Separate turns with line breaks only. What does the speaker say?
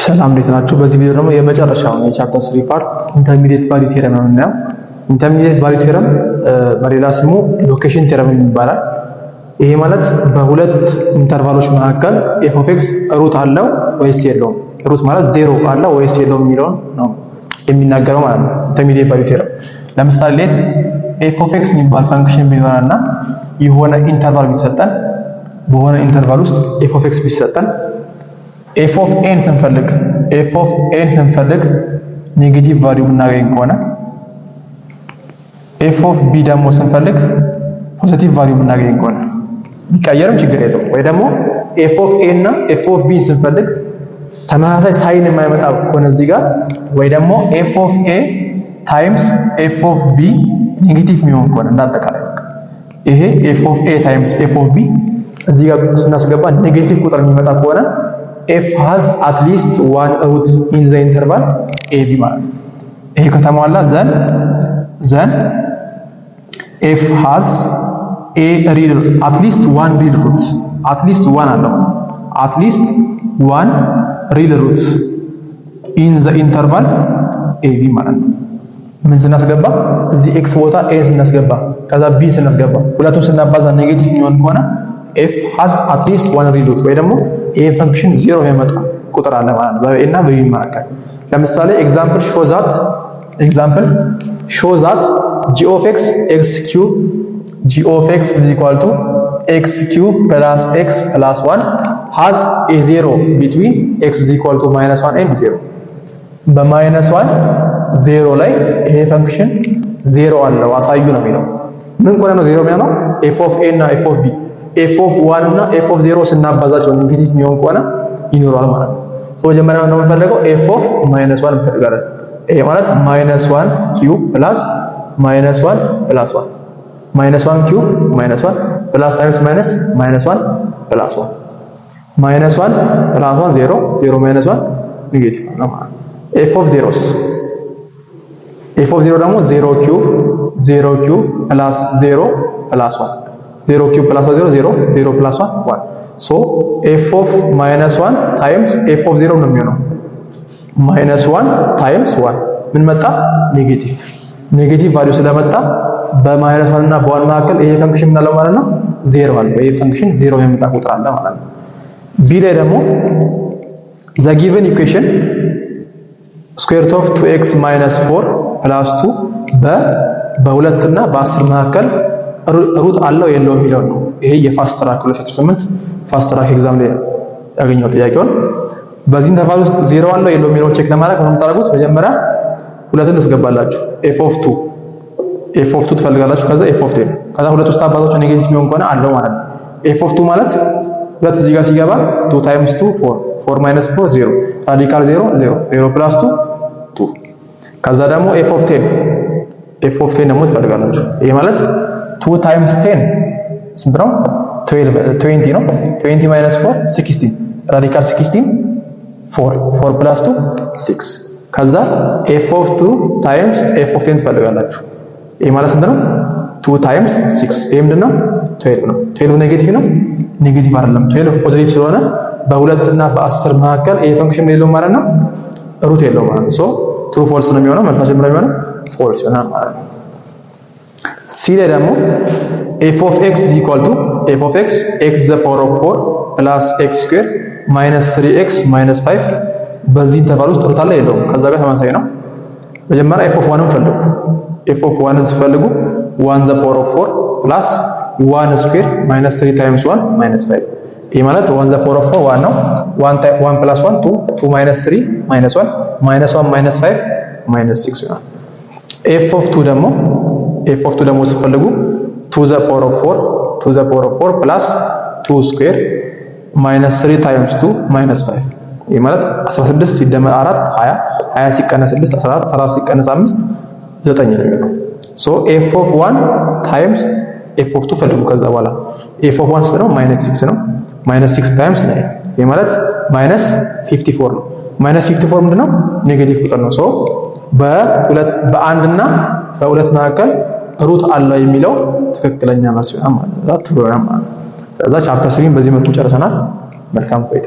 ሰላም እንዴት ናችሁ? በዚህ ቪዲዮ ደግሞ የመጨረሻው የቻፕተር 3 ፓርት ኢንተርሚዲየት ቫልዩ ቴረም ነው የምናየው። ኢንተርሚዲየት ቫልዩ ቴረም በሌላ ስሙ ሎኬሽን ቴረም ይባላል። ይሄ ማለት በሁለት ኢንተርቫሎች መካከል ኤፍ ኦፍ ኤክስ ሩት አለው ወይስ የለውም፣ ሩት ማለት ዜሮ አለው ወይስ የለውም የሚለውን ነው የሚናገረው ማለት ነው ኢንተርሚዲየት ቫልዩ ቴረም። ለምሳሌ ሌት ኤፍ ኦፍ ኤክስ የሚባል ፈንክሽን ቢኖርና የሆነ ኢንተርቫል ቢሰጠን፣ በሆነ ኢንተርቫል ውስጥ ኤፍ ኦፍ ኤክስ ቢሰጠን ኤፍ ኦፍ ኤን ስንፈልግ ኔጌቲቭ ቫልዩ ብናገኝ ከሆነ ኤፍ ኦፍ ቢ ደግሞ ስንፈልግ ፖዚቲቭ ቫልዩ ብናገኝ ከሆነ ቢቀየርም ችግር የለውም። ወይ ደግሞ ኤፍ ኦፍ ኤ እና ኤፍ ኦፍ ቢ ስንፈልግ ተመሳሳይ ሳይን የማይመጣ ከሆነ እዚህ ጋር ወይ ደግሞ ኤፍ ኦፍ ኤ ታይምስ ኤፍ ኦፍ ቢ ኔጌቲቭ የሚሆን ከሆነ እንዳጠቃላይ ይሄ ኤፍ ኦፍ ኤ ታይምስ ኤፍ ኦፍ ቢ እዚህ ጋር ስናስገባ ኔጌቲቭ ቁጥር የሚመጣ ከሆነ f has at least one root in the interval ab ማለት ነው። ይሄ ከተሟላ ዘን f has a real at least one real root at least one አለው at least one real root in the interval ab ማለት ነው። ምን ስናስገባ እዚህ x ቦታ a ስናስገባ ከዛ b ስናስገባ ሁለቱም ስናባዛ ኔጌቲቭ የሚሆን ከሆነ f has at least one real root ወይ ደግሞ ይሄ ፈንክሽን ዜሮ የመጣ ቁጥር አለ ማለት ነው በa እና በb መካከል። ለምሳሌ ኤግዛምፕል show that g of x is equal to x cube plus x plus 1 has a zero between x is equal to -1 and 0 በ-1 0 ላይ ይሄ ፈንክሽን ዜሮ አለው አሳዩ ነው የሚለው። ምን ቆለ ነው ዜሮ የሚሆነው? f of a እና f of b f of 1 እና f of 0 ስናባዛቸው ኔጌቲቭ የሚሆን ከሆነ ይኖራል ማለት ነው። መጀመሪያ ነው የምንፈልገው f of -1 እንፈልጋለን። ይሄ ማለት -1 ኪዩብ ፕላስ -1 ፕላስ 1 -1 ኪዩብ -1 ፕላስ ታይምስ ማይነስ -1 ፕላስ 1 -1 ፕላስ 1 0 0 -1 ኔጌቲቭ ነው ማለት ነው። f of 0 ደግሞ 0 ኪዩብ ፕላስ 0 ፕላስ 1 0 ኪዩብ ፕላስ 0 0 0 ፕላስ 1 1 ሶ f of -1 ታይምስ f of 0 ነው የሚሆነው። -1 ታይምስ 1 ምን መጣ? ኔጌቲቭ ቫልዩ ስለመጣ በ-1 እና በ1 መካከል ይሄ ፈንክሽን ምን አለው ማለት ነው? ዜሮ አለ። ይሄ ፈንክሽን ዜሮ የመጣ ቁጥር አለ ማለት ነው። ቢ ላይ ደግሞ the given equation square root of 2x minus 4 plus 2 በ2 እና በ10 መካከል ሩት አለው የለውም የሚለው ነው። ይሄ የፋስት ትራክ 2018 ፋስት ትራክ ኤግዛም ላይ ያገኘው ጥያቄውን። በዚህ ኢንተርቫል ውስጥ ዜሮ አለው የለውም የሚለው ቼክ ለማድረግ ምን ታደርጉት? መጀመሪያ ሁለትን ትስገባላችሁ። f of 2 ትፈልጋላችሁ። ከዛ f of 10 ከዛ ሁለት ውስጥ አባዛቸው ኔጌቲቭ የሚሆን ከሆነ አለው ማለት ነው። f of 2 ማለት ሁለት እዚህ ጋር ሲገባ 2 times 2 4 minus 4 0 ራዲካል 0 0 0 plus 2 2 ከዛ ደግሞ f of 10 ደግሞ ትፈልጋላችሁ። ይሄ ማለት 2 times 10 ስንት ነው? 20 ነው። 20 minus 4 16 ራዲካል 16 4 plus 2 6 ከዛ f of 2 times f of 10 ትፈልጋላችሁ። ይሄ ማለት ስንት ነው? 2 times 6 ይሄ ምንድነው? 12 ነው። 12 ኔጌቲቭ ነው? ኔጌቲቭ አይደለም። 12 ፖዚቲቭ ስለሆነ በ2 እና በ10 መካከል ይሄ ፈንክሽን የለውም ማለት ነው፣ ሩት የለውም ማለት ነው። ሶ ትሩ ፎልስ ነው የሚሆነው። መልሳችን ምን የሚሆነው? ፎልስ ይሆናል ማለት ነው። ሲ ላይ ደግሞ f of x is equal to f of x x the power of 4 plus x square minus 3x minus 5 በዚህ ኢንተርቫል ውስጥ ሩት አለ የለውም? ከዛ ጋር ተመሳሳይ ነው። መጀመሪያ f of 1ን ፈልጉ። f of 1ን ሲፈልጉ 1 the power of 4 plus 1 square minus 3 times 1 minus 5 ይሄ ማለት 1 the power of 4 1 ነው። 1 plus 1 2 minus 3 minus 1 minus 1 minus 5 minus 6 ይሆናል። f of 2 ደግሞ ሲፈልጉ 2 the power of 4 plus 2 square minus 3 times 2 minus 5 ይሄ ማለት 16 ሲደመር 4 20 20 ሲቀነስ 6 14 14 ሲቀነስ 5 9 ነው የሚሆነው። ሶ f of 1 times f of 2 ፈልጉ። ከዛ በኋላ f of 1 ነው -6 ነው። -6 times 9 ይሄ ማለት -54 ነው። -54 ምንድነው? ኔጌቲቭ ቁጥር ነው። ሶ በ1 እና በ2 መካከል ሩት አለው የሚለው ትክክለኛ መልስ ነው ማለት ነው። ስለዚህ ቻፕተር 3 በዚህ መልኩ ጨርሰናል። መልካም ቆይታ